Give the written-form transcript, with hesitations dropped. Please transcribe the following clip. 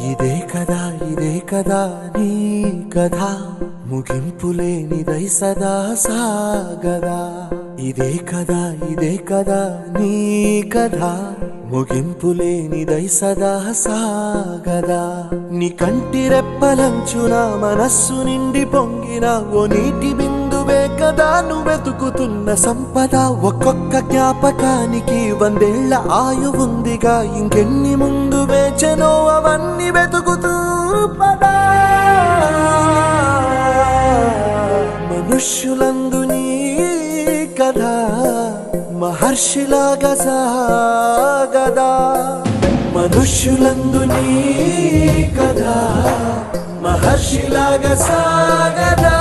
ఇదే కదా నీ కథ ముగింపులేనిదై సదా సాగదా. ఇదే కదా నీ కథ ముగింపులేనిదై సదా సాగదా. నీ కంటి రెప్పలంచున మనస్సు నిండి పొంగిన ఓ నీటి బిందువే కదా నువ్వెతుకుతున్న సంపద. ఒక్కొక్క జ్ఞాపకానికి 100 ఏళ్ల ఆయువుందిగా, ఇంకెన్ని ముందు వేచనో అవన్నీ వెతుకుతూ పదా. మనుష్యులందు నీ కథ మహర్షిలాగా సాగదా. మనుష్యులందు నీ కథ మహర్షిలాగా సాగదా.